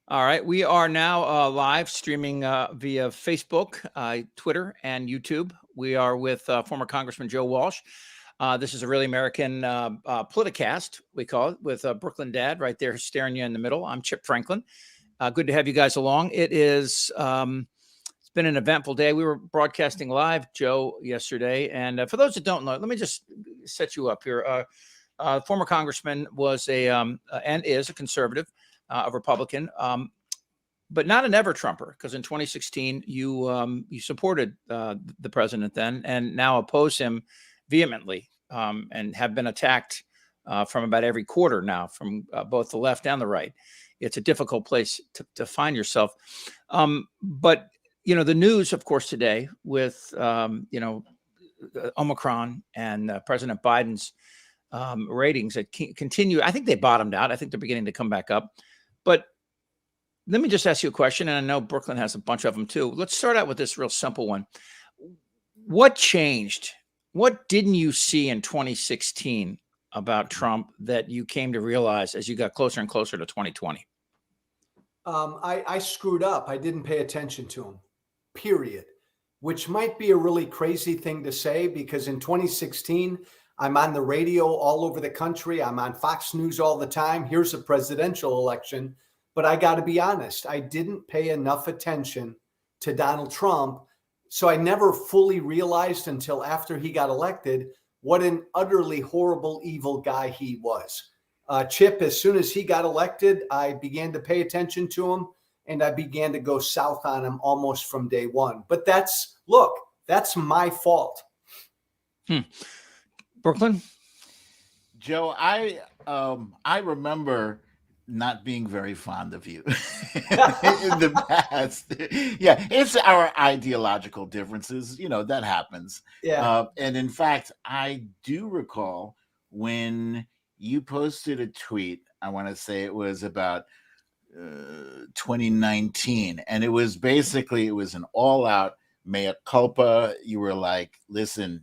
All right. We are now live streaming via Facebook, Twitter, and YouTube. We are with former Congressman Joe Walsh. This is a really American politicast, we call it, with Brooklyn Dad right there staring you in the middle. I'm Chip Franklin. Good to have you guys along. It's been an eventful day. We were broadcasting live, Joe, yesterday. And for those that don't know, let me just set you up here. Former Congressman was and is a conservative. A Republican, but not an ever-Trumper, because in 2016 you supported the president then, and now oppose him vehemently, and have been attacked from about every quarter now from both the left and the right. It's a difficult place to find yourself. But the news, of course, today with Omicron and President Biden's ratings that continue. I think they bottomed out. I think they're beginning to come back up. But let me just ask you a question, and I know Brooklyn has a bunch of them too. Let's start out with this real simple one. What changed? What didn't you see in 2016 about Trump that you came to realize as you got closer and closer to 2020? I screwed up. I didn't pay attention to him, period, which might be a really crazy thing to say because in 2016, I'm on the radio all over the country. I'm on Fox News all the time. Here's a presidential election. But I got to be honest, I didn't pay enough attention to Donald Trump. So I never fully realized until after he got elected what an utterly horrible, evil guy he was. Chip, as soon as he got elected, I began to pay attention to him and I began to go south on him almost from day one. But that's my fault. Brooklyn? Joe, I remember not being very fond of you in the past. Yeah, it's our ideological differences. That happens. Yeah. And in fact, I do recall when you posted a tweet, I want to say it was about 2019. And it was an all out mea culpa. You were like, listen,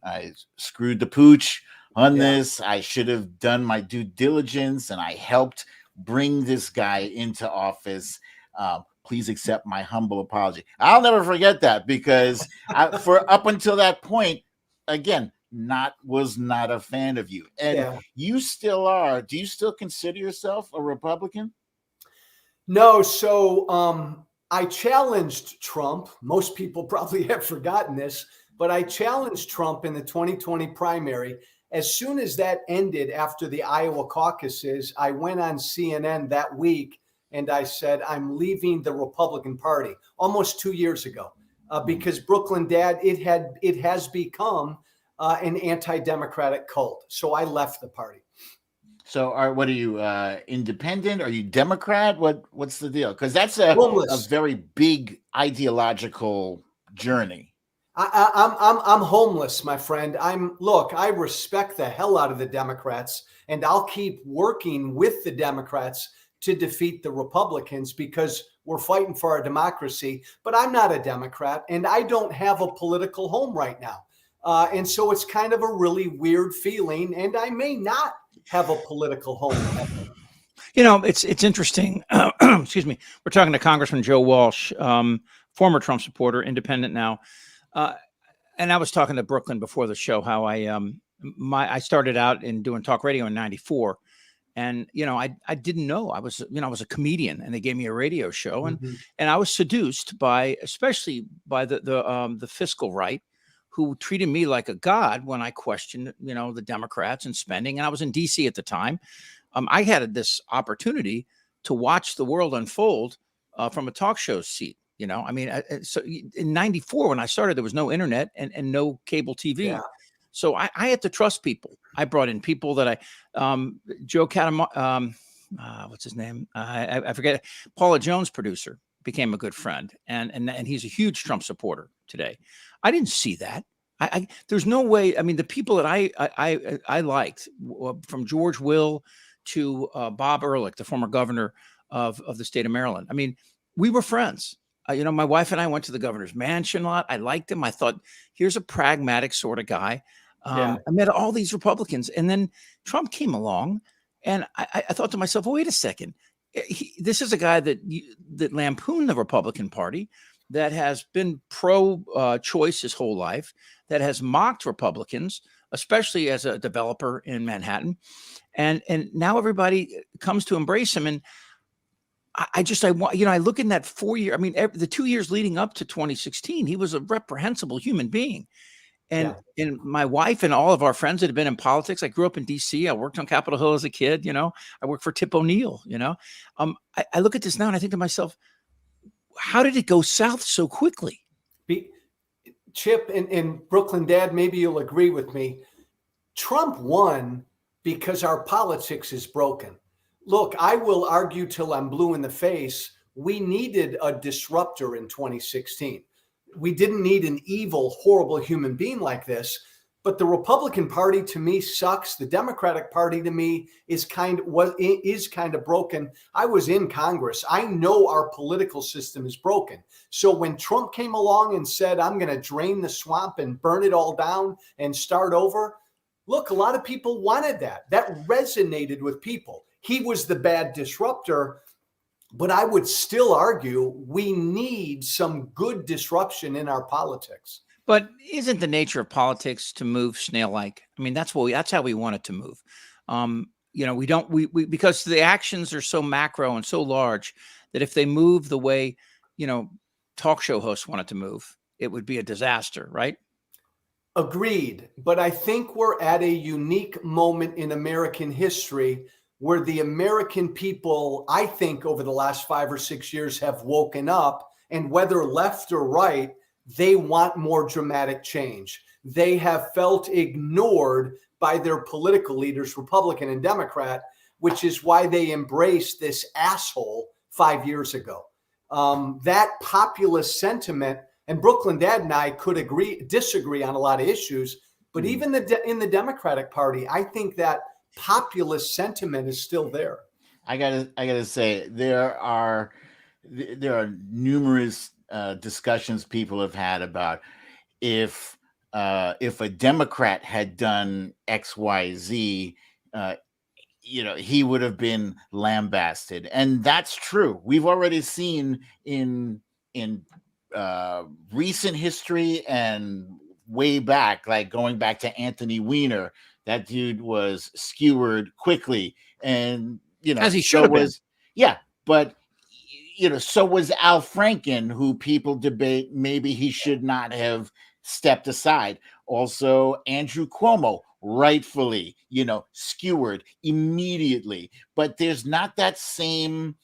I screwed the pooch on this. I should have done my due diligence and I helped bring this guy into office. Please accept my humble apology. I'll never forget that because for up until that point, again, was not a fan of you. And you still are. Do you still consider yourself a Republican? No. So I challenged Trump. Most people probably have forgotten this. But I challenged Trump in the 2020 primary. As soon as that ended after the Iowa caucuses, I went on CNN that week and I said, I'm leaving the Republican Party almost 2 years ago because Brooklyn Dad, it has become an anti-democratic cult. So I left the party. So what are you, independent? Are you Democrat? What's the deal? Because that's a very big ideological journey. I'm homeless, my friend. I respect the hell out of the Democrats, and I'll keep working with the Democrats to defeat the Republicans because we're fighting for our democracy. But I'm not a Democrat, and I don't have a political home right now. And so it's kind of a really weird feeling, and I may not have a political home. It's interesting. Excuse me. We're talking to Congressman Joe Walsh, former Trump supporter, independent now. And I was talking to Brooklyn before the show how I started out in doing talk radio in '94, and I didn't know I was a comedian, and they gave me a radio show, and I was seduced especially by the fiscal right, who treated me like a god when I questioned the Democrats and spending, and I was in D.C. at the time. I had this opportunity to watch the world unfold from a talk show seat. So in '94, when I started, there was no internet and no cable TV. Yeah. So I had to trust people. I brought in people that Joe Catamar, what's his name? I forget. Paula Jones, producer, became a good friend. And he's a huge Trump supporter today. I didn't see that. There's no way. I mean, the people that I liked, from George Will to Bob Ehrlich, the former governor of the state of Maryland. I mean, we were friends. My wife and I went to the governor's mansion a lot. I liked him. I thought, here's a pragmatic sort of guy. I met all these Republicans. And then Trump came along. And I thought to myself, well, wait a second. this is a guy that lampooned the Republican Party, that has been pro-choice his whole life, that has mocked Republicans, especially as a developer in Manhattan, and now everybody comes to embrace him. And I want, I look in that 4 year. I mean, the 2 years leading up to 2016, he was a reprehensible human being. And my wife and all of our friends that have been in politics, I grew up in DC. I worked on Capitol Hill as a kid. I worked for Tip O'Neill. I look at this now and I think to myself, how did it go south so quickly? Chip and Brooklyn Dad, maybe you'll agree with me. Trump won because our politics is broken. Look, I will argue till I'm blue in the face. We needed a disruptor in 2016. We didn't need an evil, horrible human being like this. But the Republican Party to me sucks. The Democratic Party to me is kind of broken. I was in Congress. I know our political system is broken. So when Trump came along and said, I'm going to drain the swamp and burn it all down and start over, look, a lot of people wanted that. That resonated with people. He was the bad disruptor. But I would still argue we need some good disruption in our politics. But isn't the nature of politics to move snail-like? I mean, that's how we want it to move. We because the actions are so macro and so large that if they move the way, talk show hosts want it to move, it would be a disaster, right? Agreed. But I think we're at a unique moment in American history where the American people, I think over the last 5 or 6 years, have woken up, and whether left or right, they want more dramatic change. They have felt ignored by their political leaders, Republican and Democrat, which is why they embraced this asshole 5 years ago. That populist sentiment, and Brooklyn Dad and I could disagree on a lot of issues, but even in the Democratic Party, I think that populist sentiment is still there. I gotta say there are numerous discussions people have had about if a Democrat had done XYZ, he would have been lambasted, and that's true. We've already seen in recent history and way back, like going back to Anthony Weiner. That dude was skewered quickly, and as he should have been. Yeah, but so was Al Franken, who people debate maybe he should not have stepped aside. Also, Andrew Cuomo, rightfully, skewered immediately. But there's not that same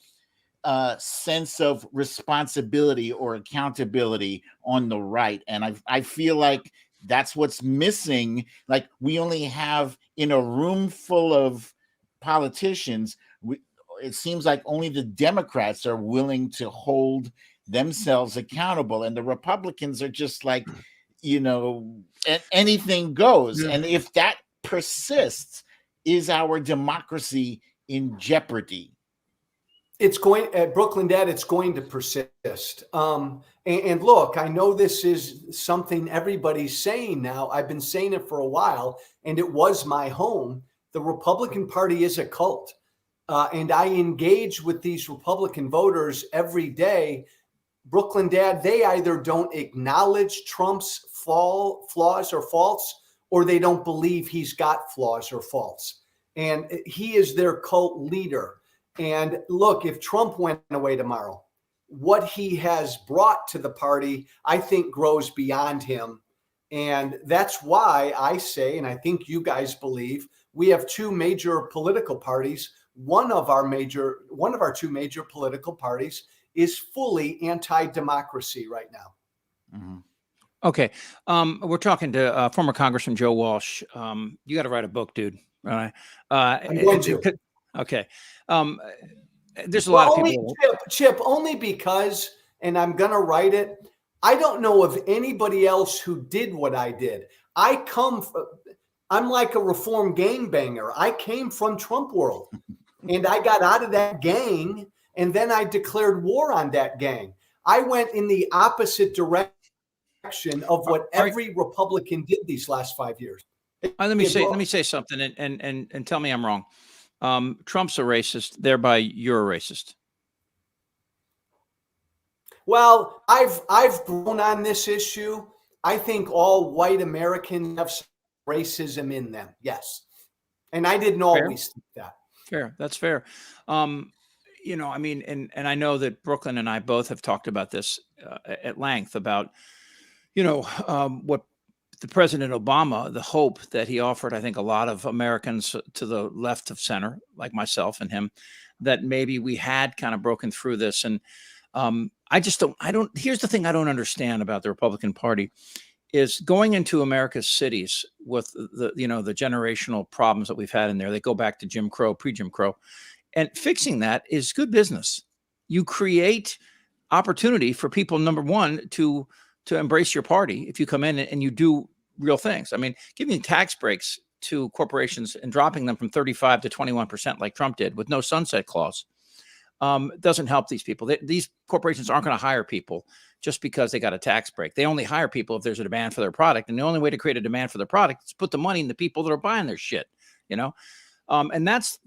sense of responsibility or accountability on the right, and I feel like that's what's missing. Like, we only have, in a room full of politicians, it seems like only the Democrats are willing to hold themselves accountable, and the Republicans are just like, anything goes. And if that persists, is our democracy in jeopardy? It's going, Brooklyn Dad, it's going to persist. And look, I know this is something everybody's saying now. I've been saying it for a while, and it was my home. The Republican Party is a cult. And I engage with these Republican voters every day. Brooklyn Dad, they either don't acknowledge Trump's flaws or faults, or they don't believe he's got flaws or faults. And he is their cult leader. And look, if Trump went away tomorrow, what he has brought to the party, I think, grows beyond him. And that's why I say, and I think you guys believe, we have two major political parties. One of our two major political parties is fully anti-democracy right now. Mm-hmm. Okay. We're talking to former Congressman Joe Walsh. You got to write a book, dude. Right? I'm going to. Okay. There's a lot of people. Chip, only because, and I'm going to write it, I don't know of anybody else who did what I did. I'm like a reformed gangbanger. I came from Trump world, and I got out of that gang, and then I declared war on that gang. I went in the opposite direction of what every Republican did these last 5 years. Let me say something, and tell me I'm wrong. Trump's a racist, thereby you're a racist. Well, I've grown on this issue. I think all white Americans have some racism in them. Yes. And I didn't always think that. Fair. That's fair. I mean, and I know that Brooklyn and I both have talked about this at length about, what the President Obama, the hope that he offered, I think a lot of Americans to the left of center, like myself and him, that maybe we had kind of broken through this. And here's the thing I don't understand about the Republican Party is going into America's cities with the generational problems that we've had in there. They go back to Jim Crow, pre-Jim Crow, and fixing that is good business. You create opportunity for people, number one, to embrace your party if you come in and you do real things. I mean, giving tax breaks to corporations and dropping them from 35 to 21% like Trump did with no sunset clause doesn't help these people. These corporations aren't going to hire people just because they got a tax break. They only hire people if there's a demand for their product. And the only way to create a demand for their product is put the money in the people that are buying their shit, and that's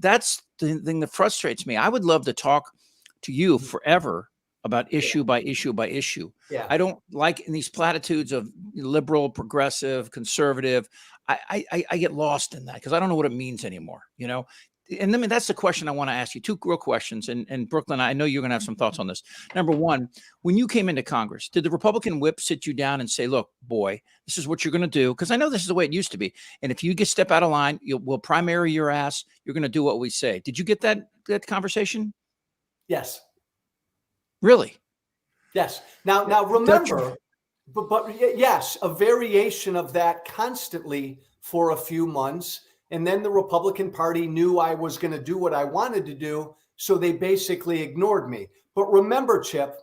the thing that frustrates me. I would love to talk to you forever about issue by issue by issue. Yeah. I don't like in these platitudes of liberal, progressive, conservative. I get lost in that because I don't know what it means anymore, And that's the question I want to ask you. Two real questions. And Brooklyn, I know you're going to have some thoughts on this. Number one, when you came into Congress, did the Republican whip sit you down and say, look, boy, this is what you're going to do? Because I know this is the way it used to be. And if you step out of line, we'll primary your ass. You're going to do what we say. Did you get that conversation? Yes. Really? Yes. Now remember, but yes, a variation of that constantly for a few months. And then the Republican Party knew I was going to do what I wanted to do. So they basically ignored me. But remember, Chip,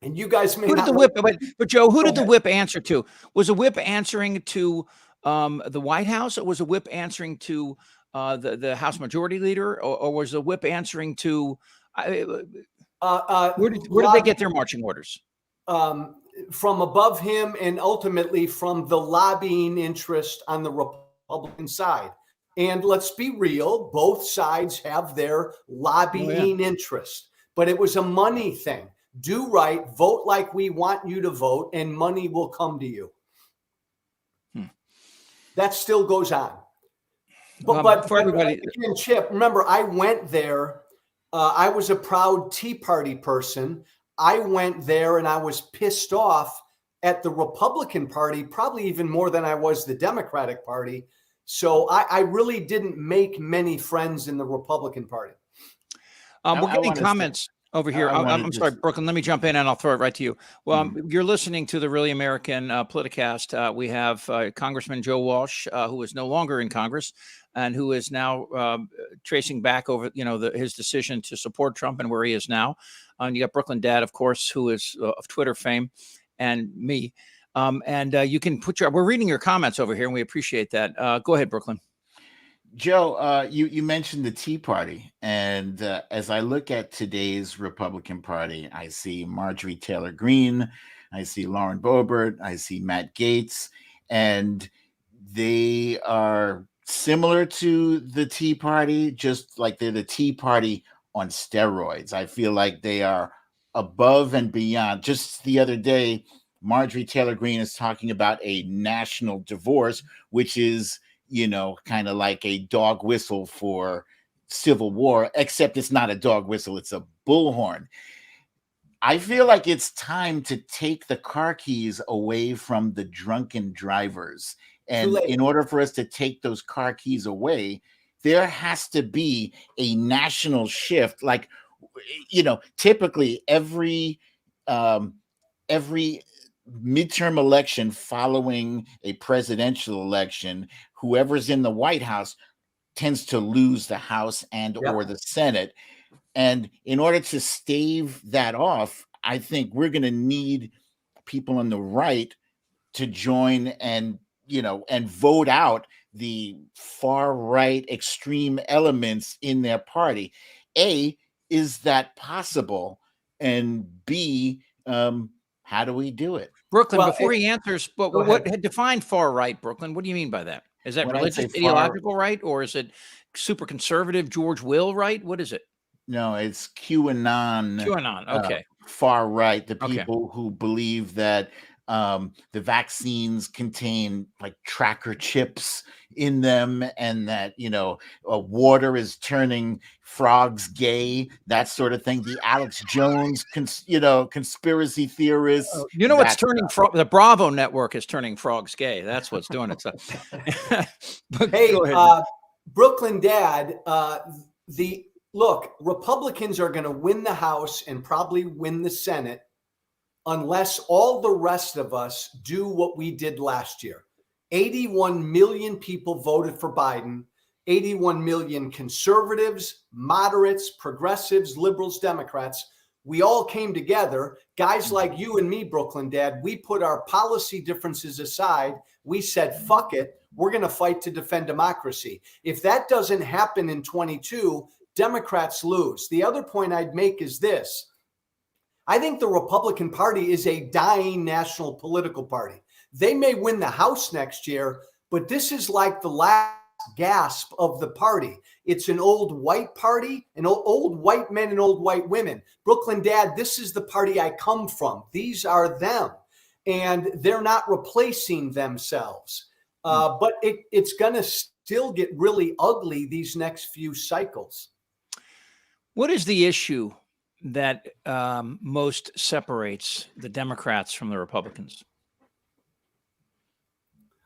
and you guys may who did not the like, whip, but Joe, who Go did the ahead. whip answer to? Was the whip answering to the White House, or was the whip answering to the House Majority Leader, or was the whip answering to where did they get their marching orders? From above him and ultimately from the lobbying interest on the Republican side. And let's be real, both sides have their lobbying interest, but it was a money thing. Do right, vote like we want you to vote, and money will come to you. That still goes on. But for everybody, again, Chip, remember, I went there. I was a proud Tea Party person. I went there and I was pissed off at the Republican Party, probably even more than I was the Democratic Party. So I really didn't make many friends in the Republican Party. We're getting comments over here. I'm sorry, Brooklyn, let me jump in and I'll throw it right to you. Well, you're listening to the Really American Politicast. We have Congressman Joe Walsh, who is no longer in Congress and who is now tracing back over, his decision to support Trump and where he is now. You got Brooklyn Dad, of course, who is of Twitter fame, and me. You can we're reading your comments over here and we appreciate that. Go ahead, Brooklyn. Joe, you mentioned the Tea Party. And as I look at today's Republican Party, I see Marjorie Taylor Greene, I see Lauren Boebert, I see Matt Gaetz, and they are similar to the Tea Party, just like they're the Tea Party on steroids. I feel like they are above and beyond. Just the other day, Marjorie Taylor Greene is talking about a national divorce, which is, kind of like a dog whistle for civil war, except it's not a dog whistle, it's a bullhorn. I feel like it's time to take the car keys away from the drunken drivers. And in order for us to take those car keys away, there has to be a national shift. Like, typically every midterm election following a presidential election, whoever's in the White House tends to lose the House and or the Senate. And in order to stave that off, I think we're going to need people on the right to join and vote out the far right extreme elements in their party. A, is that possible? And B, how do we do it? Brooklyn, before he answers, but what had defined far right, Brooklyn? What do you mean by that? Is that When I say religious, far, ideological right, or is it super conservative George Will right? What is it? no, it's QAnon, QAnon. uh, Okay. far right, the Okay. people who believe that the vaccines contain like tracker chips in them, and that water is turning frogs gay, that sort of thing. The Alex Jones, conspiracy theorists, You know what's that turning stuff. the Bravo network is turning frogs gay. That's what's doing it. So, but Hey, go ahead. Brooklyn Dad, look, Republicans are going to win the House and probably win the Senate unless all the rest of us do what we did last year. 81 million people voted for Biden, 81 million conservatives, moderates, progressives, liberals, Democrats. We all came together. Guys like you and me, Brooklyn Dad, we put our policy differences aside. We said, fuck it. We're going to fight to defend democracy. If that doesn't happen in 22, Democrats lose. The other point I'd make is this. I think the Republican Party is a dying national political party. They may win the House next year, but this is like the last gasp of the party. It's an old white party, and old white men and old white women. Brooklyn Dad, this is the party I come from. These are them, and they're not replacing themselves. But it's going to still get really ugly these next few cycles. What is the issue that most separates the Democrats from the Republicans?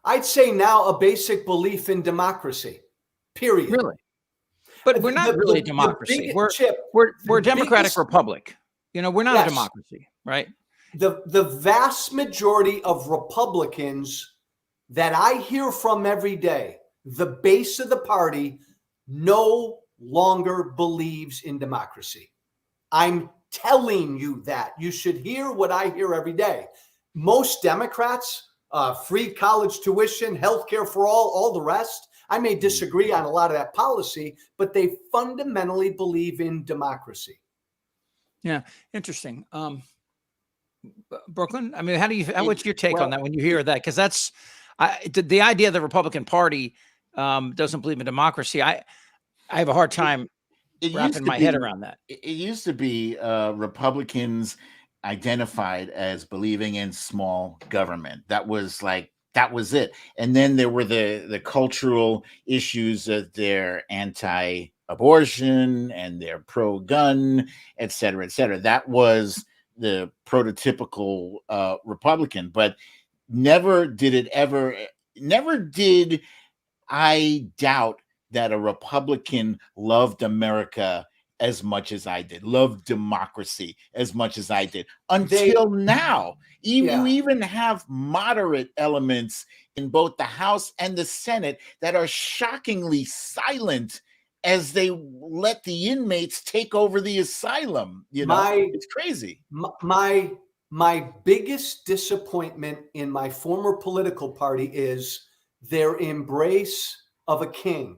I'd say now a basic belief in democracy, period. Really? But we're not really a democracy. We're a democratic republic. We're not a democracy, right? The vast majority of Republicans that I hear from every day, the base of the party, no longer believes in democracy. I'm telling you that. You should hear what I hear every day. Most Democrats, free college tuition, healthcare for all the rest. I may disagree on a lot of that policy, but they fundamentally believe in democracy. Yeah, interesting. Brooklyn, I mean, what's your take on that when you hear that? Because that's the idea the Republican Party doesn't believe in democracy. I have a hard time wrapping my head around that. It used to be Republicans identified as believing in small government. That was it. And then there were the cultural issues that they're anti-abortion and they're pro-gun, et cetera, et cetera. That was the prototypical Republican, but never did I doubt that a Republican loved America as much as I did, loved democracy as much as I did, until now. You even have moderate elements in both the House and the Senate that are shockingly silent as they let the inmates take over the asylum. It's crazy. My biggest disappointment in my former political party is their embrace of a king.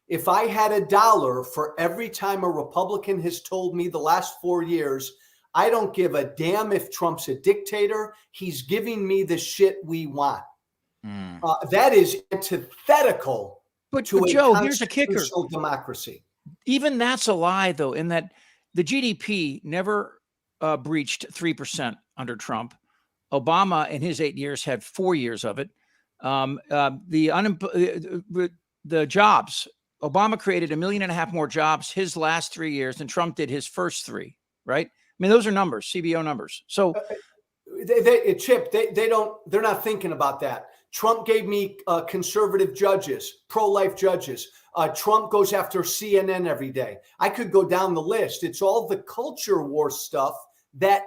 If I had $1 for every time a Republican has told me the last 4 years, I don't give a damn if Trump's a dictator, he's giving me the shit we want. That is antithetical to a Joe, here's a kicker. constitutional democracy. Even that's a lie, though, in that the GDP never breached 3% under Trump. Obama, in his 8 years, had 4 years of it. The jobs, Obama created 1.5 million more jobs his last 3 years than Trump did his first 3, right? I mean, those are numbers, CBO numbers. So they're not thinking about that. Trump gave me conservative judges, pro-life judges. Trump goes after CNN every day. I could go down the list. It's all the culture war stuff that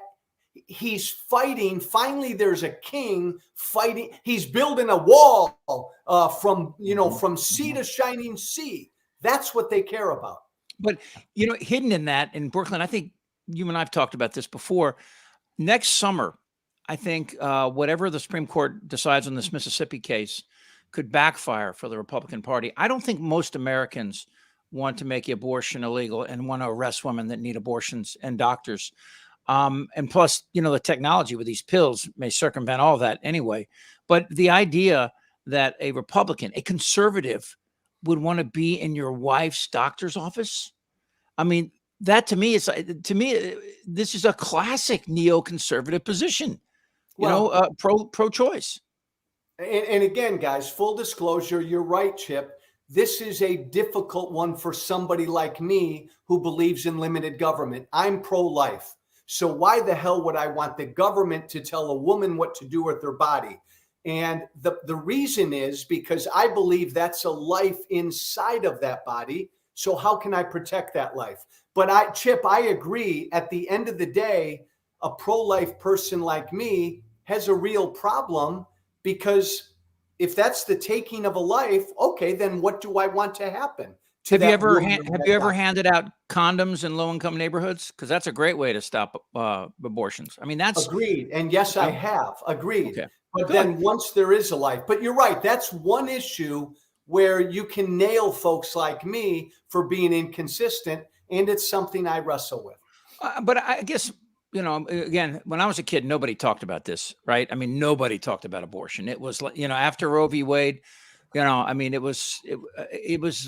he's fighting. Finally, there's a king fighting. He's building a wall from sea to shining sea. That's what they care about. But, hidden in that, in Brooklyn, I think you and I have talked about this before. Next summer, I think whatever the Supreme Court decides on this Mississippi case could backfire for the Republican Party. I don't think most Americans want to make abortion illegal and want to arrest women that need abortions and doctors. And plus, the technology with these pills may circumvent all that anyway. But the idea that a Republican, a conservative, would want to be in your wife's doctor's office? I mean, that to me is this is a classic neoconservative position. Well, Pro-choice. and again, guys, full disclosure, you're right, Chip. This is a difficult one for somebody like me who believes in limited government. I'm pro-life. So why the hell would I want the government to tell a woman what to do with her body? And the reason is because I believe that's a life inside of that body. So how can I protect that life? But Chip, I agree. At the end of the day, a pro-life person like me has a real problem, because if that's the taking of a life, okay, then what do I want to happen to Have you that ever woman or have that you ever guy? handed out condoms in low-income neighborhoods? Because that's a great way to stop abortions. I mean, that's Agreed. And yes, I have. Agreed. okay. But Good. then once there is a life, but you're right, that's one issue where you can nail folks like me for being inconsistent, and it's something I wrestle with. But I guess, again, when I was a kid, nobody talked about this, right? I mean, nobody talked about abortion. It was like, after Roe v. Wade, I mean, it was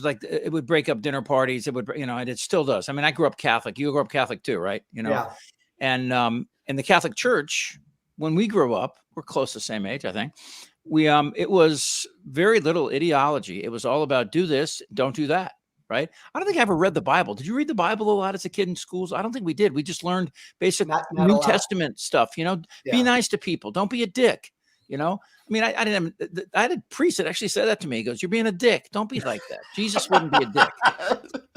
like it would break up dinner parties. It would, and it still does. I mean, I grew up Catholic. You grew up Catholic too, right? Yeah. And in the Catholic Church, when we grew up, we're close to the same age, I think. It was very little ideology. It was all about do this, don't do that. Right. I don't think I ever read the Bible. Did you read the Bible a lot as a kid in schools? I don't think we did. We just learned basic Not a New lot. Testament stuff. Be Yeah. nice to people. Don't be a dick. I mean, I had a priest that actually said that to me. He goes, "You're being a dick. Don't be like that. Jesus wouldn't be a dick."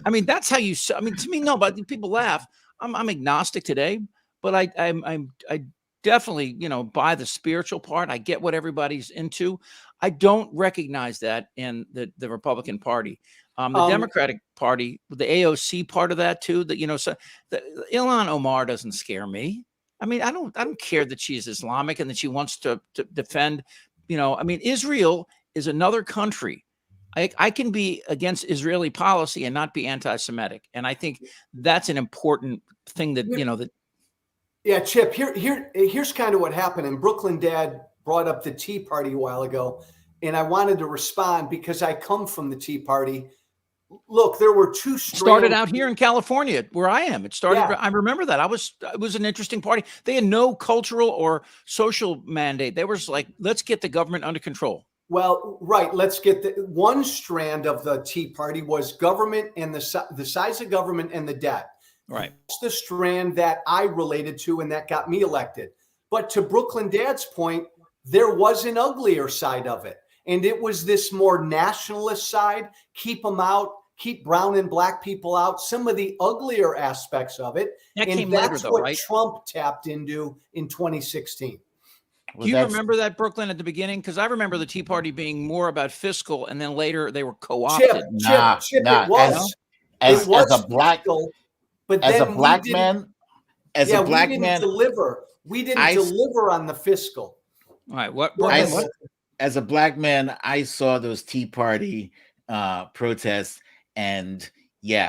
I mean, that's how you. I mean, to me, no. But people laugh. I'm agnostic today, but I definitely buy the spiritual part. I get what everybody's into. I don't recognize that in the Republican Party. The Democratic Party, the AOC part of that too. That so Ilhan Omar doesn't scare me. I mean, I don't care that she's Islamic and that she wants to defend. I mean, Israel is another country. I can be against Israeli policy and not be anti-Semitic, and I think that's an important thing that that. Yeah, Chip, here's kind of what happened. And Brooklyn Dad brought up the Tea Party a while ago, and I wanted to respond because I come from the Tea Party. Look, there were two Started out here in California, where I am. It started. Yeah. I remember that. It was an interesting party. They had no cultural or social mandate. They were just like, let's get the government under control. Well, right. Let's get the one strand of the Tea Party was government and the size of government and the debt. Right. That's the strand that I related to and that got me elected. But to Brooklyn Dad's point, there was an uglier side of it. And it was this more nationalist side, keep them out, keep brown and black people out, some of the uglier aspects of it. That and came that's later, though, what right? Trump tapped into in 2016. Do you remember that, Brooklyn, at the beginning? Because I remember the Tea Party being more about fiscal, and then later they were co-opted. Chip, it was. As a black fiscal, but as then a black man, we didn't deliver. We didn't deliver on the fiscal. All right. What? As a black man, I saw those Tea Party protests, and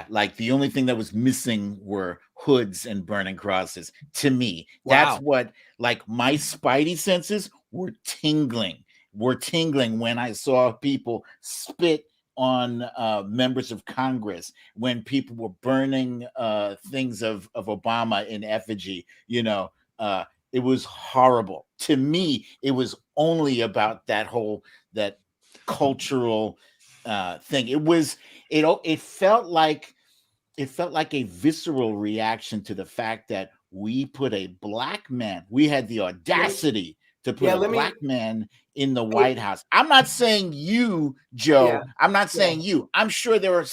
like the only thing that was missing were hoods and burning crosses. To me, that's what, like, my spidey senses were tingling when I saw people spit on members of Congress, when people were burning things of Obama in effigy. It was horrible. To me, it was only about that cultural thing. It felt like a visceral reaction to the fact that we put a black man, we had the audacity to put a black man in the White House. I'm not saying you, Joe. Yeah. I'm not saying you. I'm sure there are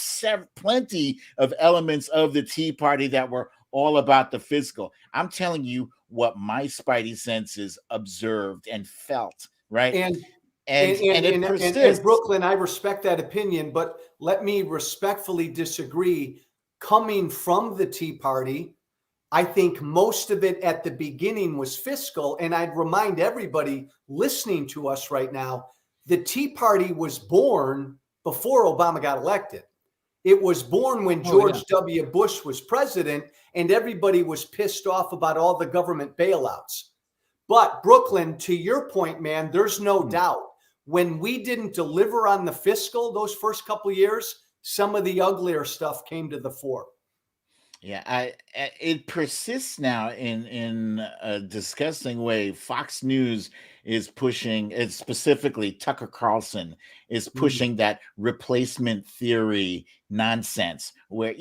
plenty of elements of the Tea Party that were all about the fiscal. I'm telling you what my spidey senses observed and felt, right? And it persists. And Brooklyn, I respect that opinion, but let me respectfully disagree. Coming from the Tea Party, I think most of it at the beginning was fiscal. And I'd remind everybody listening to us right now, the Tea Party was born before Obama got elected. It was born when George W. Bush was president, and everybody was pissed off about all the government bailouts. But Brooklyn, to your point, man, there's no doubt when we didn't deliver on the fiscal those first couple of years, some of the uglier stuff came to the fore. Yeah, it persists now in a disgusting way. Fox News is pushing, it's specifically Tucker Carlson is pushing that replacement theory nonsense, where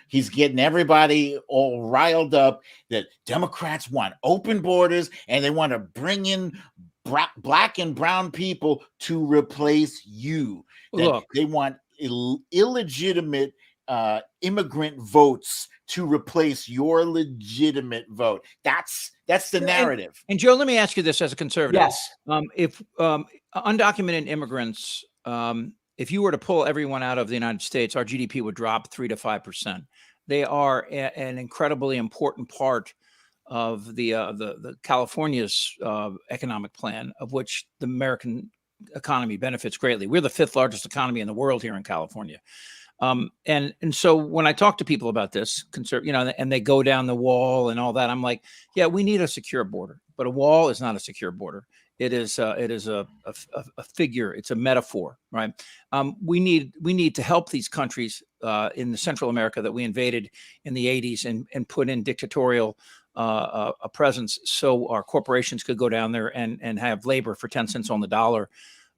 he's getting everybody all riled up that Democrats want open borders and they want to bring in black and brown people to replace you. That Look, they want illegitimate immigrant votes to replace your legitimate vote. That's the narrative. And Joe, let me ask you this as a conservative. Yes. If undocumented immigrants, if you were to pull everyone out of the United States, our GDP would drop 3 to 5%. They are an incredibly important part of the California's economic plan, of which the American economy benefits greatly. We're the 5th largest economy in the world here in California. And so when I talk to people about this, and they go down the wall and all that, I'm like, yeah, we need a secure border, but a wall is not a secure border. It is a figure. It's a metaphor, right? We need to help these countries in the Central America that we invaded in the 80s and put in dictatorial a presence so our corporations could go down there and have labor for 10 cents on the dollar.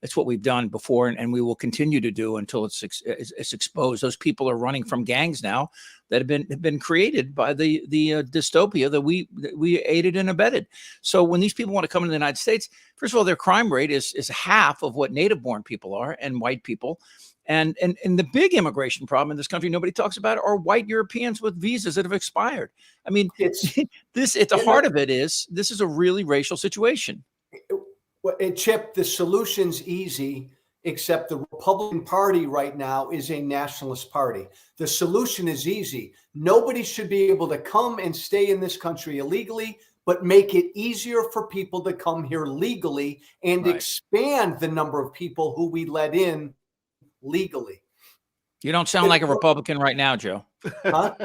It's what we've done before, and we will continue to do until it's exposed. Those people are running from gangs now that have been created by the dystopia that we aided and abetted. So when these people want to come into the United States, first of all, their crime rate is half of what native-born people are and white people. And the big immigration problem in this country, nobody talks about it, are white Europeans with visas that have expired. I mean, it's at the heart of it is this is a really racial situation. Well, Chip, the solution's easy, except the Republican Party right now is a nationalist party. The solution is easy. Nobody should be able to come and stay in this country illegally, but make it easier for people to come here legally and expand the number of people who we let in legally. You don't sound like a Republican right now, Joe. Huh?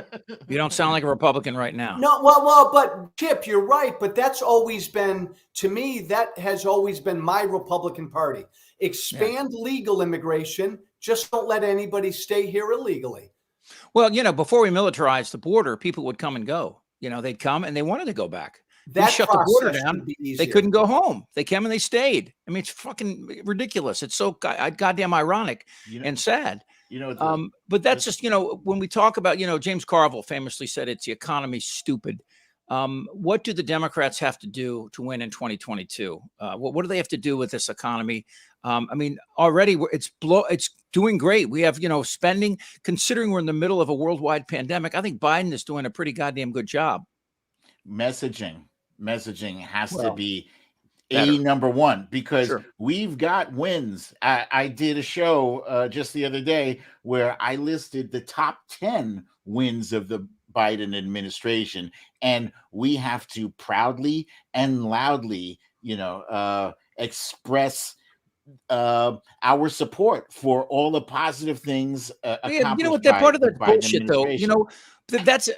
You don't sound like a Republican right now. No, well, but Chip, you're right. But that's always been, to me, that has always been my Republican Party. Expand legal immigration. Just don't let anybody stay here illegally. Well, before we militarized the border, people would come and go. They'd come and they wanted to go back. We shut the border down. They couldn't go home. They came and they stayed. I mean, it's fucking ridiculous. It's so goddamn ironic and sad. But that's just, when we talk about, James Carville famously said it's the economy stupid. What do the Democrats have to do to win in 2022? What do they have to do with this economy? I mean, already it's doing great. We have, spending, considering we're in the middle of a worldwide pandemic. I think Biden is doing a pretty goddamn good job. Messaging has to be number one, because we've got wins. I did a show just the other day where I listed the top 10 wins of the Biden administration, and we have to proudly and loudly, express our support for all the positive things accomplished that part of the that Biden bullshit, though. That's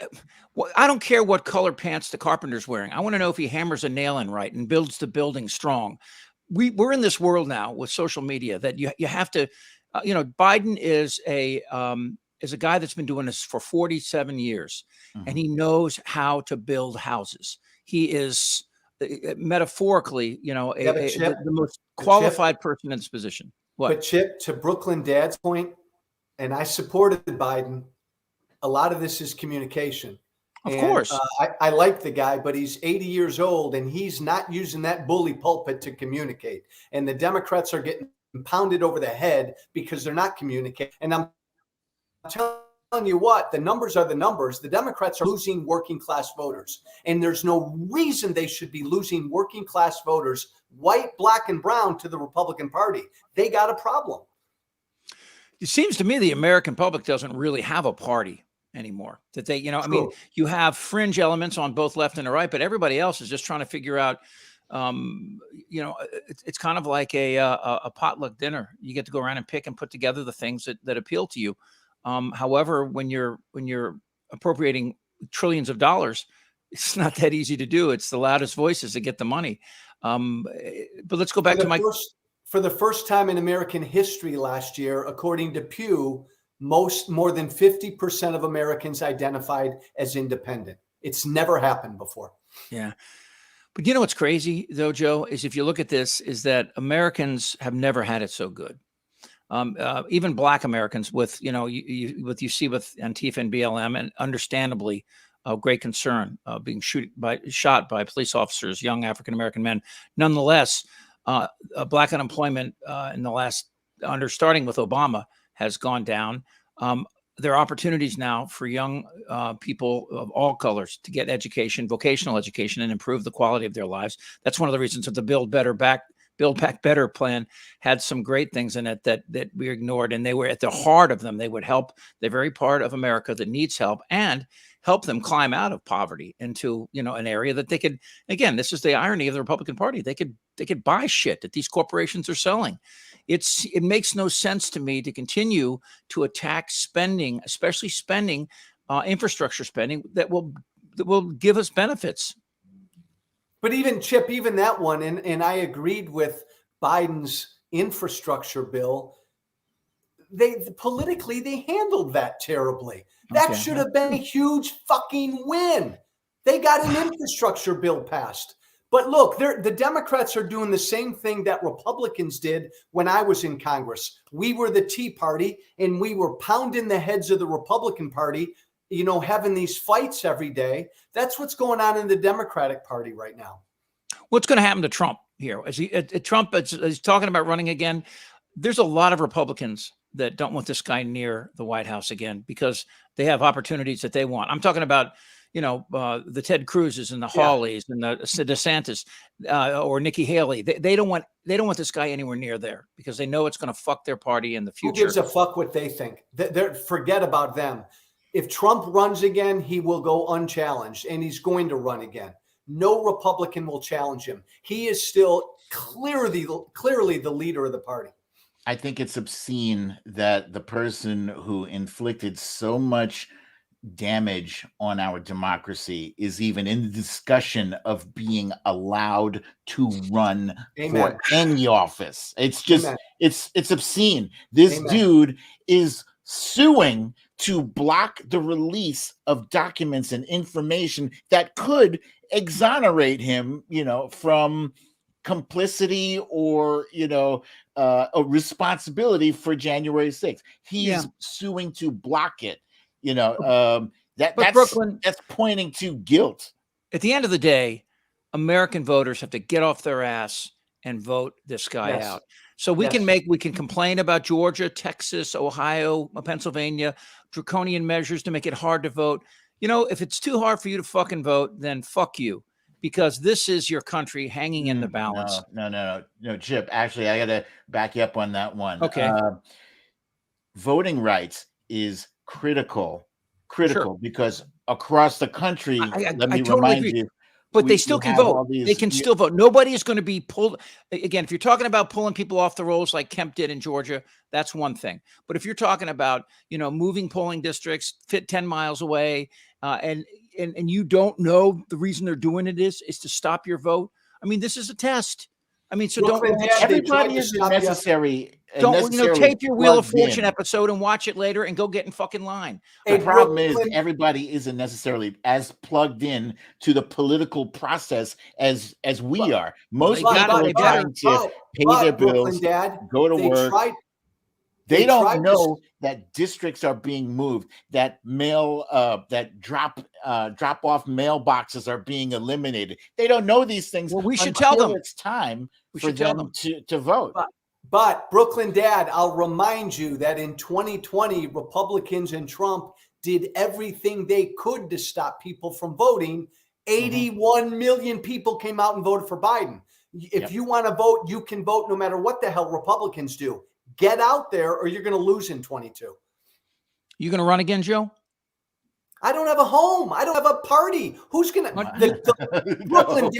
I don't care what color pants the carpenter's wearing. I want to know if he hammers a nail in right and builds the building strong. We're in this world now with social media that you have to, Biden is a guy that's been doing this for 47 years, and he knows how to build houses. He is metaphorically, the most qualified person in this position. But Chip, to Brooklyn Dad's point, and I supported Biden. A lot of this is communication. Of course. I like the guy, but he's 80 years old and he's not using that bully pulpit to communicate. And the Democrats are getting pounded over the head because they're not communicating. And I'm telling you what, the numbers are the numbers. The Democrats are losing working class voters. And there's no reason they should be losing working class voters, white, black, and brown, to the Republican Party. They got a problem. It seems to me the American public doesn't really have a party anymore. That they, I mean, you have fringe elements on both left and the right, but everybody else is just trying to figure out, it's kind of like a potluck dinner. You get to go around and pick and put together the things that appeal to you. However, when you're appropriating trillions of dollars, it's not that easy to do. It's the loudest voices that get the money. But let's go back to my For the first time in American history last year, according to Pew, more than 50% of Americans identified as independent. It's never happened before. Yeah. But you know what's crazy though, Joe, is if you look at this, is that Americans have never had it so good. Even Black Americans, with you see with Antifa and BLM, and understandably, great concern being shot by police officers, young African American men. Nonetheless, Black unemployment in the last, starting with Obama, has gone down. There are opportunities now for young people of all colors to get education, vocational education, and improve the quality of their lives. That's one of the reasons that the Build Back Better plan had some great things in it that we ignored, and they were at the heart of them. They would help the very part of America that needs help and help them climb out of poverty into an area that they could. Again, this is the irony of the Republican Party. They could buy shit that these corporations are selling. It makes no sense to me to continue to attack spending, especially spending, infrastructure spending that will give us benefits. But even Chip, even that one, and I agreed with Biden's infrastructure bill. They politically handled that terribly. That should have been a huge fucking win. They got an infrastructure bill passed. But look, the Democrats are doing the same thing that Republicans did when I was in Congress. We were the Tea Party, and we were pounding the heads of the Republican Party, having these fights every day. That's what's going on in the Democratic Party right now. What's going to happen to Trump here? Trump is talking about running again. There's a lot of Republicans that don't want this guy near the White House again because they have opportunities that they want. I'm talking about, the Ted Cruzes and the Hawleys and the DeSantis or Nikki Haley. They don't want this guy anywhere near there because they know it's going to fuck their party in the future. Who gives a fuck what they think? Forget about them. If Trump runs again, he will go unchallenged, and he's going to run again. No Republican will challenge him. He is still clearly the leader of the party. I think it's obscene that the person who inflicted so much damage on our democracy is even in the discussion of being allowed to run for any office. It's just, it's obscene. This dude is suing to block the release of documents and information that could exonerate him, from complicity or, a responsibility for January 6th. He's suing to block it. That's pointing to guilt. At the end of the day, American voters have to get off their ass and vote this guy out. So we can complain about Georgia, Texas, Ohio, Pennsylvania, draconian measures to make it hard to vote. If it's too hard for you to fucking vote, then fuck you, because this is your country hanging in the balance. No, Chip. Actually, I got to back you up on that one. Okay. Voting rights is critical because across the country, let me remind you. But they still can vote. They can still vote. Nobody is going to be pulled. Again, if you're talking about pulling people off the rolls like Kemp did in Georgia, that's one thing. But if you're talking about, moving polling districts, fit 10 miles away, and you don't know the reason they're doing it is to stop your vote. I mean, this is a test. I mean, so everybody is necessary. Tape your Wheel of Fortune episode and watch it later and go get in fucking line. The problem is everybody isn't necessarily as plugged in to the political process as we are. Most people are trying to pay their bills, go to work. They don't know that districts are being moved, that drop off mailboxes are being eliminated. They don't know these things. Well, we should tell them it's time for them to vote. But Brooklyn Dad, I'll remind you that in 2020, Republicans and Trump did everything they could to stop people from voting. 81 million people came out and voted for Biden. If you want to vote, you can vote no matter what the hell Republicans do. Get out there or you're going to lose in 22. You going to run again, Joe? I don't have a home. I don't have a party. Who's going to Brooklyn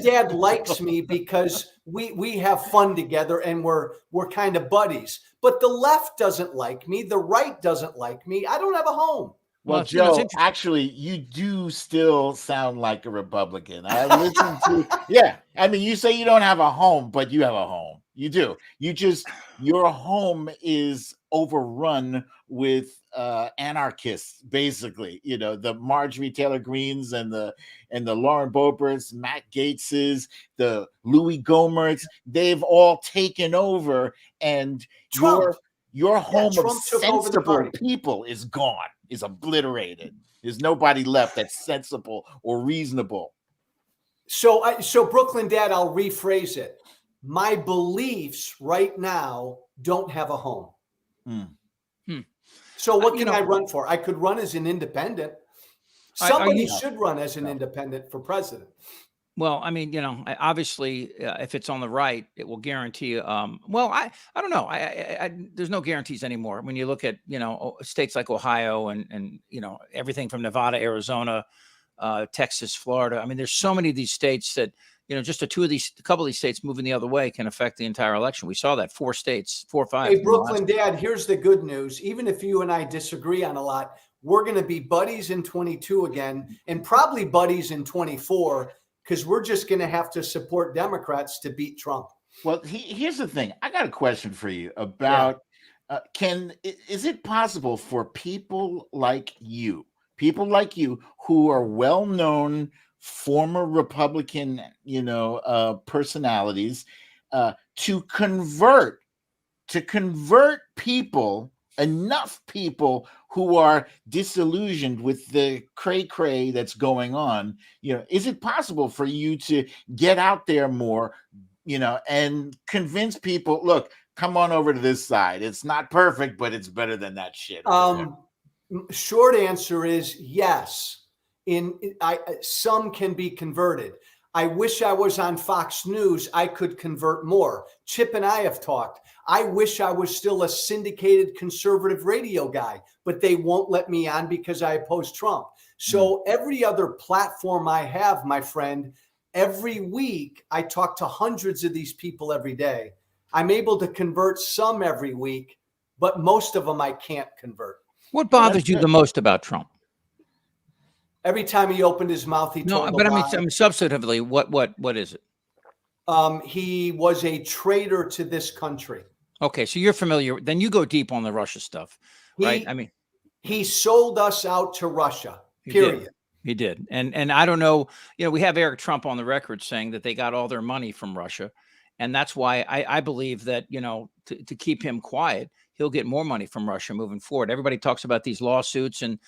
Dad likes me because we have fun together and we're kind of buddies. But the left doesn't like me. The right doesn't like me. I don't have a home. Well, Joe, actually, you do still sound like a Republican. I listen to, I mean, you say you don't have a home, but you have a home. You do. Your home is overrun with anarchists, basically. The Marjorie Taylor Greens and the Lauren Boeberts, Matt Gaetzes, the Louis Gohmerts. They've all taken over, and Trump. your home of Trump took over the sensible party. people is gone, is obliterated. There's nobody left that's sensible or reasonable. So Brooklyn Dad, I'll rephrase it. My beliefs right now don't have a home. So what can I run for? I could run as an independent. Somebody should run as an independent for president. Well, I mean, obviously, if it's on the right, it will guarantee. Well, I don't know. There's no guarantees anymore. When you look at states like Ohio and everything from Nevada, Arizona, Texas, Florida. I mean, there's so many of these states that just a couple of these states moving the other way can affect the entire election. We saw that 4 or 5. Hey, Brooklyn Dad, here's the good news. Even if you and I disagree on a lot, we're going to be buddies in 22 again, and probably buddies in 24, because we're just going to have to support Democrats to beat Trump. Well, here's the thing. I got a question for you about is it possible for people like you who are well-known former Republican, personalities, to convert people, enough people who are disillusioned with the cray-cray that's going on? Is it possible for you to get out there more, and convince people, look, come on over to this side. It's not perfect, but it's better than that shit. Short answer is yes. Some can be converted. I wish I was on Fox News. I could convert more. Chip and I have talked. I wish I was still a syndicated conservative radio guy, but they won't let me on because I oppose Trump. So every other platform I have, my friend, every week I talk to hundreds of these people every day. I'm able to convert some every week, but most of them I can't convert. What bothers you the most about Trump? Every time he opened his mouth, he told but I mean, substantively, what is it? He was a traitor to this country. Okay, so you're familiar. Then you go deep on the Russia stuff, right? I mean, he sold us out to Russia. Period. He did. And I don't know. We have Eric Trump on the record saying that they got all their money from Russia, and that's why I believe that to keep him quiet, he'll get more money from Russia moving forward. Everybody talks about these lawsuits and,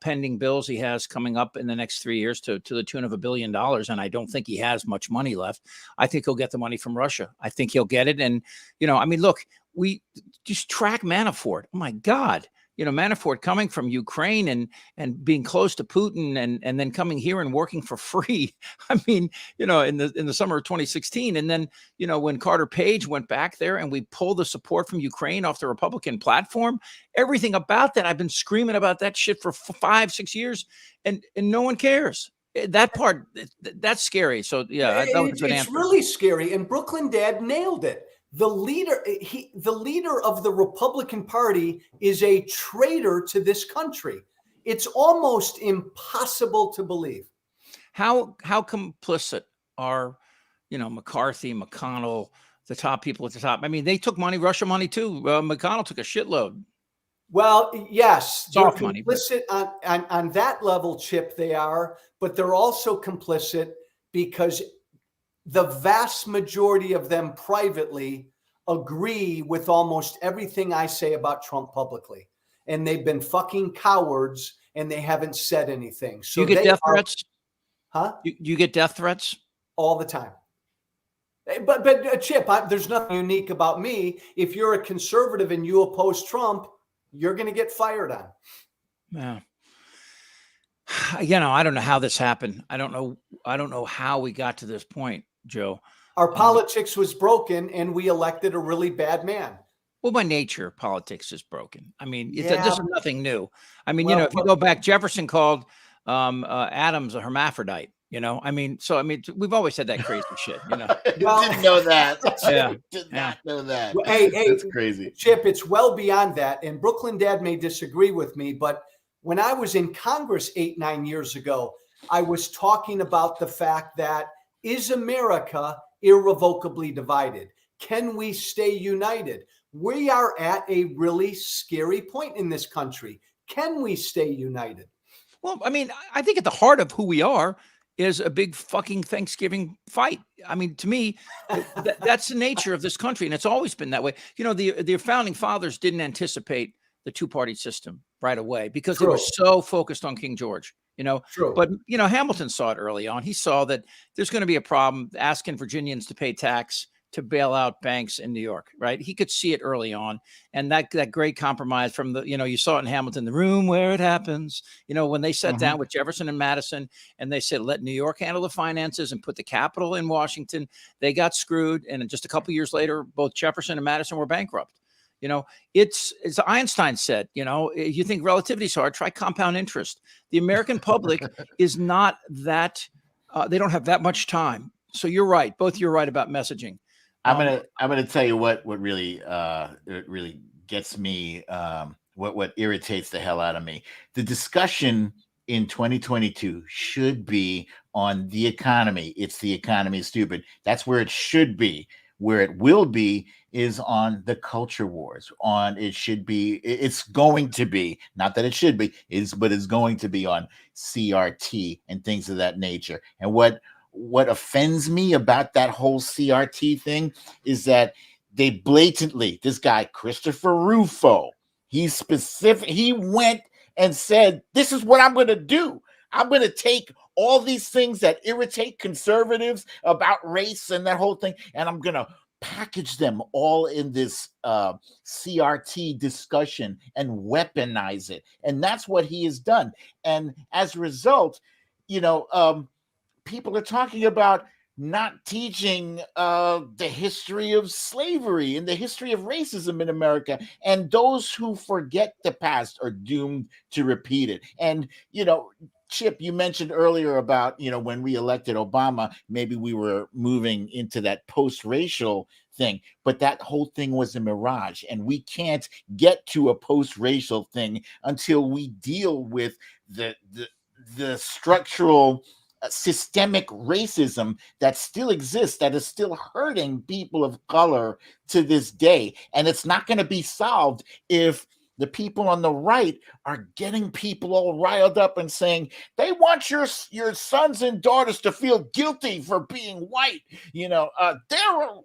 pending bills he has coming up in the next 3 years to the tune of $1 billion. And I don't think he has much money left. I think he'll get the money from Russia. I think he'll get it. And, I mean, look, we just track Manafort. Oh, my God. Manafort coming from Ukraine and being close to Putin and then coming here and working for free. I mean, in the summer of 2016. And then, when Carter Page went back there and we pulled the support from Ukraine off the Republican platform, everything about that, I've been screaming about that shit for 5-6 years and no one cares. That part, that's scary. So, yeah, that was a good answer. It's really scary. And Brooklyn Dad nailed it. The leader of the Republican Party is a traitor to this country. It's almost impossible to believe. How complicit are, McCarthy, McConnell, the top people at the top? I mean, they took money, Russia money too. McConnell took a shitload. Well, yes, soft they're money, complicit on that level, Chip. They are, but they're also complicit because the vast majority of them privately agree with almost everything I say about Trump publicly. And they've been fucking cowards and they haven't said anything. So you get death threats? Huh? You get death threats? All the time. But Chip, there's nothing unique about me. If you're a conservative and you oppose Trump, you're going to get fired on. Yeah. I don't know how this happened. I don't know how we got to this point, Joe. Our politics was broken and we elected a really bad man. Well, by nature, politics is broken. I mean, this is nothing new. I mean, if you go back, Jefferson called Adams a hermaphrodite, I mean, we've always said that crazy shit, Didn't know that. Yeah. Did not know that. Well, hey, that's crazy. Chip, it's well beyond that. And Brooklyn Dad may disagree with me, but when I was in Congress 8-9 years ago, I was talking about the fact that is America irrevocably divided? Can we stay united? We are at a really scary point in this country. Can we stay united? Well, I mean, I think at the heart of who we are is a big fucking Thanksgiving fight. I mean, to me, that's the nature of this country, and it's always been that way. You know, the founding fathers didn't anticipate the two-party system right away because they were so focused on King George. You know, but you know, Hamilton saw it early on. He saw that there's going to be a problem asking Virginians to pay tax to bail out banks in New York, right? He could see it early on. And that great compromise from the, you know, you saw it in Hamilton, the room where it happens, you know, when they sat down with Jefferson and Madison and they said, let New York handle the finances and put the capital in Washington, they got screwed. And just a couple of years later, both Jefferson and Madison were bankrupt. You know, it's Einstein said, you know, you think relativity is hard, try compound interest. The American public is not that, they don't have that much time. So you're right. Both you're right about messaging. I'm gonna tell you what really gets me, what irritates the hell out of me. The discussion in 2022 should be on the economy. It's the economy is stupid. That's where it should be. Where it will be is on the culture wars. It's going to be, not that it should be, but it's going to be on CRT and things of that nature. And what offends me about that whole CRT thing is that they blatantly, this guy, Christopher Rufo, he went and said, this is what I'm going to do. I'm going to take all these things that irritate conservatives about race and that whole thing, and I'm going to package them all in this CRT discussion and weaponize it. And that's what he has done. And as a result, you know, people are talking about not teaching the history of slavery and the history of racism in America. And those who forget the past are doomed to repeat it. And, you know, Chip, you mentioned earlier about, you know, when we elected Obama, maybe we were moving into that post-racial thing, but that whole thing was a mirage. And we can't get to a post-racial thing until we deal with the structural systemic racism that still exists, that is still hurting people of color to this day. And it's not going to be solved if the people on the right are getting people all riled up and saying they want your sons and daughters to feel guilty for being white. You know,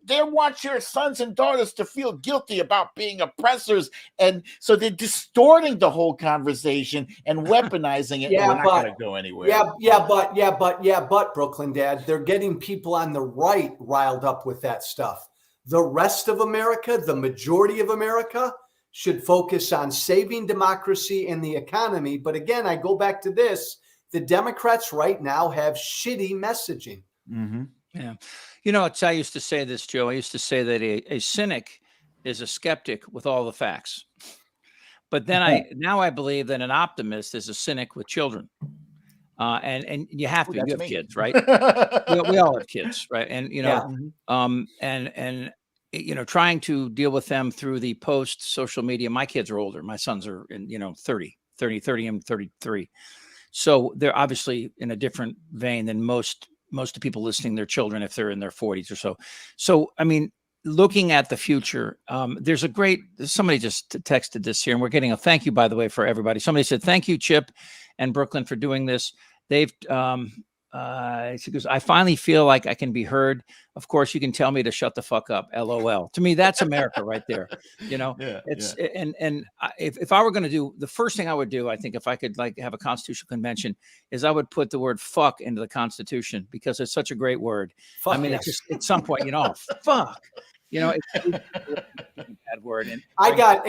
they want your sons and daughters to feel guilty about being oppressors. And so they're distorting the whole conversation and weaponizing it. Yeah, and we're not going to go anywhere. But Brooklyn Dad, they're getting people on the right riled up with that stuff. The rest of America, the majority of America, should focus on saving democracy and the economy. But again, I go back to this. The Democrats right now have shitty messaging. Mm-hmm. Yeah. You know, I used to say this, Joe. I used to say that a cynic is a skeptic with all the facts. But then now I believe that an optimist is a cynic with children. And you have to, you have kids, right? we all have kids, right? And, you know, and you know, trying to deal with them through the post social media. My kids are older. My sons are in, you know, 30 and 33. So they're obviously in a different vein than most of the people listening, their children, if they're in their 40s or so. So, I mean, looking at the future, somebody just texted this here, and we're getting a thank you, by the way, for everybody. Somebody said, thank you, Chip and Brooklyn, for doing this. They've, she goes, I finally feel like I can be heard. Of course, you can tell me to shut the fuck up. LOL. To me, that's America right there. You know, if I were going to do, the first thing I would do, I think, if I could like have a constitutional convention, is I would put the word fuck into the Constitution, because it's such a great word. Fuck, I mean, it's just at some point, you know, fuck. You know, it's a bad word. And I got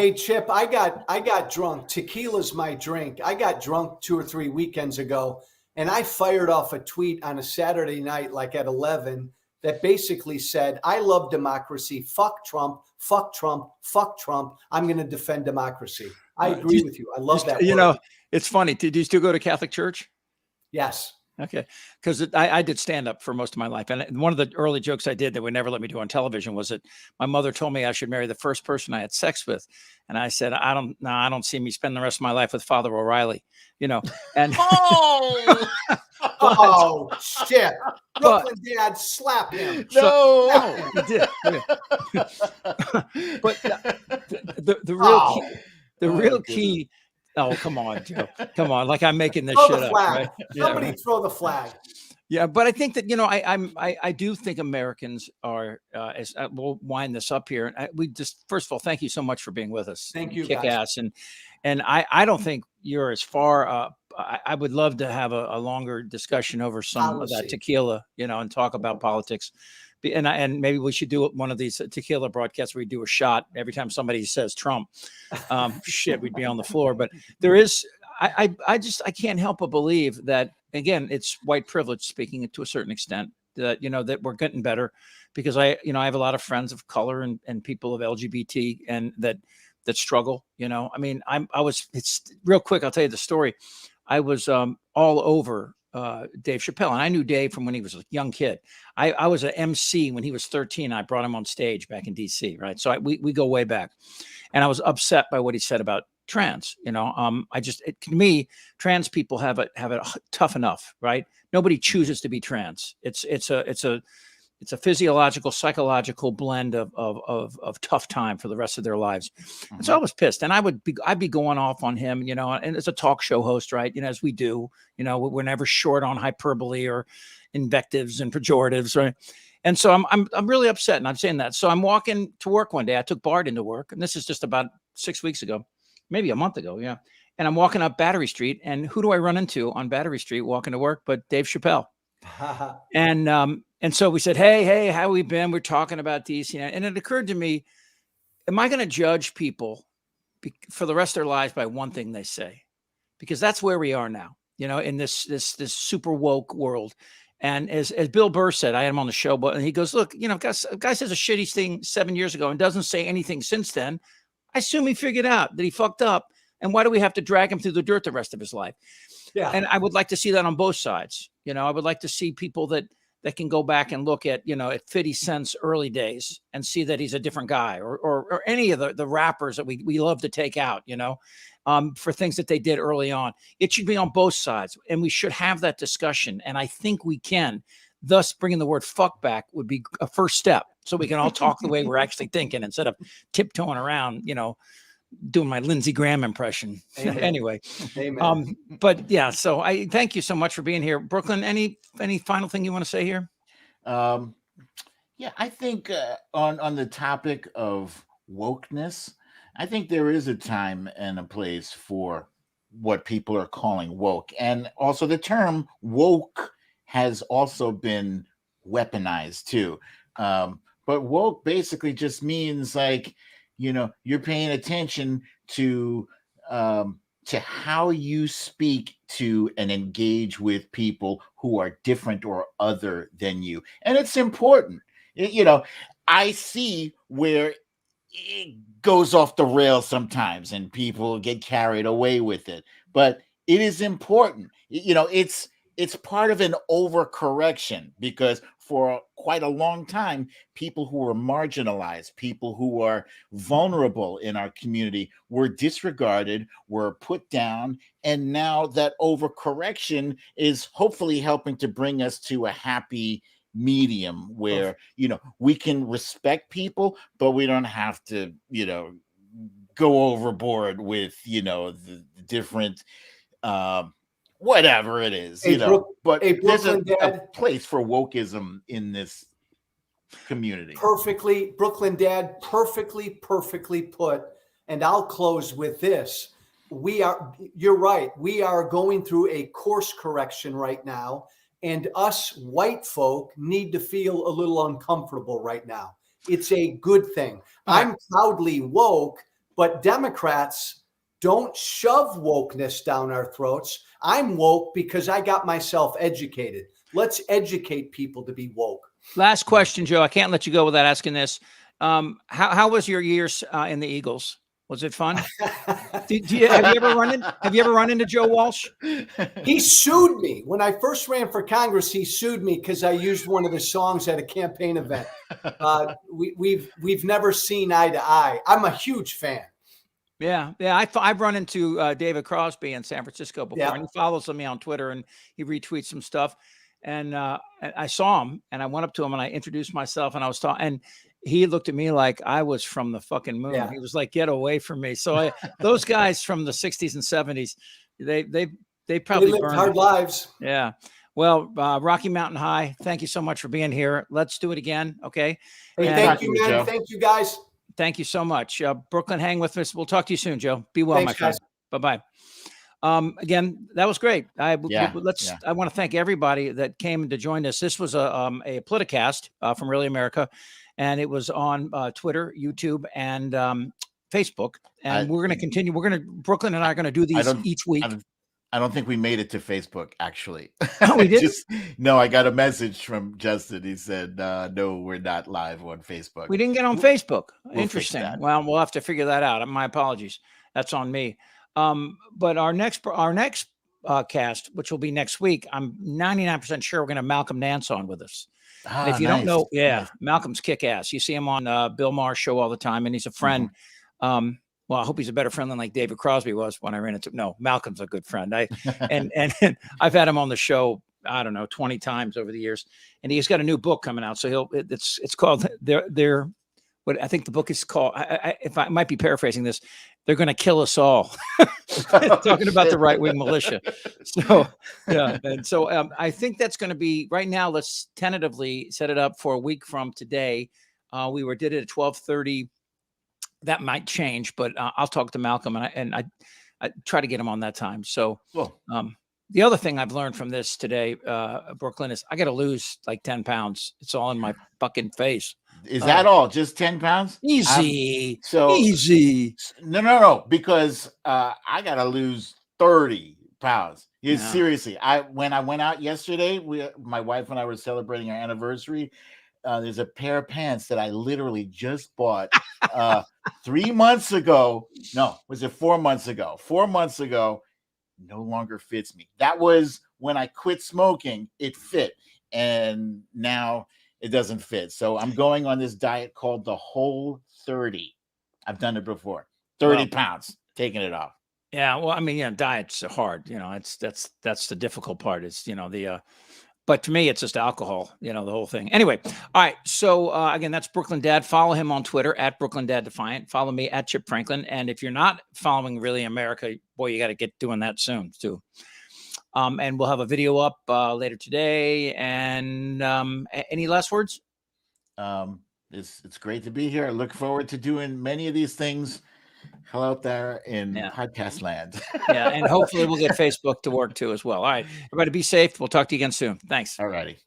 drunk. Tequila's my drink. I got drunk 2 or 3 weekends ago, and I fired off a tweet on a Saturday night, like at 11, that basically said, I love democracy. Fuck Trump. Fuck Trump. Fuck Trump. I'm going to defend democracy. I agree with you. I love that. You know, it's funny. Do you still go to Catholic church? Yes. Okay. Because I did stand up for most of my life. And one of the early jokes I did that would never let me do on television was that my mother told me I should marry the first person I had sex with. And I said, I don't see me spend the rest of my life with Father O'Reilly, you know, and Oh, shit. Brooklyn Dad, slap him. No. He did. Yeah. But the real Oh, key, the real key. Oh, come on, Joe. Come on. Like I'm making this throw shit the up, flag. right? Yeah, Somebody right. throw the flag. Yeah, but I think that I do think Americans are. As we'll wind this up here. We just first of all, thank you so much for being with us. Thank you, Kick guys. ass, and I don't think you're as far. I would love to have a longer discussion over some of that Policy. tequila, and talk about politics. And maybe we should do one of these tequila broadcasts where we do a shot every time somebody says Trump. Shit, we'd be on the floor. But there is, I can't help but believe that, again, it's white privilege speaking to a certain extent, that, that we're getting better, because I have a lot of friends of color and people of LGBT and that struggle, I mean, it's real quick. I'll tell you the story. I was all over Dave Chappelle, and I knew Dave from when he was a young kid. I was an MC when he was 13. I brought him on stage back in DC, right? So we go way back, and I was upset by what he said about trans. To me, trans people have it tough enough, right? Nobody chooses to be trans. It's a physiological, psychological blend of tough time for the rest of their lives. And so I was pissed, and I'd be going off on him, and as a talk show host, right? As we do, we're never short on hyperbole or invectives and pejoratives, right? And so I'm really upset, and I'm saying that. So I'm walking to work one day. I took Bart into work, and this is just about 6 weeks ago, maybe a month ago, yeah. And I'm walking up Battery Street, and who do I run into on Battery Street walking to work but Dave Chappelle? And so we said, hey, how we been? We're talking about these, and it occurred to me, am I going to judge people for the rest of their lives by one thing they say? Because that's where we are now, in this super woke world. And as Bill Burr said, I had him on the show, but he goes, look, guy says a shitty thing 7 years ago and doesn't say anything since then. I assume he figured out that he fucked up. And why do we have to drag him through the dirt the rest of his life? Yeah. And I would like to see that on both sides. I would like to see people that can go back and look at, at 50 Cent's early days and see that he's a different guy, or any of the rappers that we love to take out, for things that they did early on. It should be on both sides, and we should have that discussion. And I think we can. Thus, bringing the word fuck back would be a first step, so we can all talk the way we're actually thinking instead of tiptoeing around, doing my Lindsey Graham impression. Anyway. Amen. But yeah, so I thank you so much for being here. Brooklyn, any final thing you want to say here? Yeah, I think on the topic of wokeness, I think there is a time and a place for what people are calling woke. And also the term woke has also been weaponized too. But woke basically just means like, you're paying attention to how you speak to and engage with people who are different or other than you. And it's important. I see where it goes off the rails sometimes and people get carried away with it, but it is important. It's part of an overcorrection, because for quite a long time, people who were marginalized, people who are vulnerable in our community were disregarded, were put down. And now that overcorrection is hopefully helping to bring us to a happy medium where, we can respect people, but we don't have to, go overboard with, the different, whatever it is, but there's a place for wokeism in this community. Brooklyn Dad, perfectly put. And I'll close with this. You're right. We are going through a course correction right now. And us white folk need to feel a little uncomfortable right now. It's a good thing. I'm proudly woke, but Democrats don't shove wokeness down our throats. I'm woke because I got myself educated. Let's educate people to be woke. Last question, Joe. I can't let you go without asking this. How was your years in the Eagles? Was it fun? Have you ever run into Joe Walsh? He sued me when I first ran for Congress. He sued me because I used one of the songs at a campaign event. We've never seen eye to eye. I'm a huge fan. Yeah, yeah. I've run into David Crosby in San Francisco before, Yeah. and he follows me on Twitter, and he retweets some stuff. And I saw him, and I went up to him, and I introduced myself, and I was talking, and he looked at me like I was from the fucking moon. Yeah. He was like, "Get away from me!" So those guys from the '60s and '70s, they They probably lived burned. hard lives. Yeah. Well, Rocky Mountain High, thank you so much for being here. Let's do it again, okay? Hey, And thank talking you, to you, man. Joe. Thank you, guys. thank you so much. Brooklyn, hang with us. We'll talk to you soon, Joe. Be well, Thanks, my friend. guys. Bye-bye. Again, that was great. I Yeah, want to thank everybody that came to join us. This was a Politicast from Really America, and it was on Twitter, YouTube, and Facebook. And we're going to continue. Brooklyn and I are going to do these each week. I don't think we made it to Facebook, actually. Oh, we didn't? No, I got a message from Justin. He said, no, we're not live on Facebook. We didn't get on Facebook. We'll Interesting. fix that. Well, we'll have to figure that out. My apologies. That's on me. But our next cast, which will be next week, I'm 99% sure we're going to have Malcolm Nance on with us. And if you don't know, Malcolm's kick ass. You see him on Bill Maher's show all the time, and he's a friend. Well, I hope he's a better friend than like David Crosby was when I ran into him. No, Malcolm's a good friend. And I've had him on the show, I don't know, 20 times over the years. And he's got a new book coming out. So it's called they're what I think the book is called. If I might be paraphrasing this, they're going to kill us all. Talking about the right-wing militia. So yeah, and so I think that's going to be right now. Let's tentatively set it up for a week from today. We did it at 12:30. That might change, but I'll talk to Malcolm and I try to get him on that time. So Cool. the other thing I've learned from this today, Brooklyn, is I got to lose like 10 pounds. It's all in my fucking face. Is that all? Just 10 pounds? Easy. So easy. No, because I got to lose 30 pounds. Yeah. Seriously. When I went out yesterday, my wife and I were celebrating our anniversary. There's a pair of pants that I literally just bought 3 months ago. No, was it 4 months ago? 4 months ago, no longer fits me. That was when I quit smoking. It fit, and now it doesn't fit. So I'm going on this diet called the Whole 30. I've done it before. 30 pounds, taking it off. Yeah, well, I mean, diets are hard. That's the difficult part. Is but to me, it's just alcohol, the whole thing. Anyway, all right. So again, that's Brooklyn Dad. Follow him on Twitter at Brooklyn Dad Defiant. Follow me at Chip Franklin. And if you're not following Really America, boy, you got to get doing that soon too. And we'll have a video up later today. And any last words? It's great to be here. I look forward to doing many of these things. Hello out there in podcast land. Yeah, and hopefully we'll get Facebook to work too as well. All right, everybody be safe. We'll talk to you again soon. Thanks. All righty.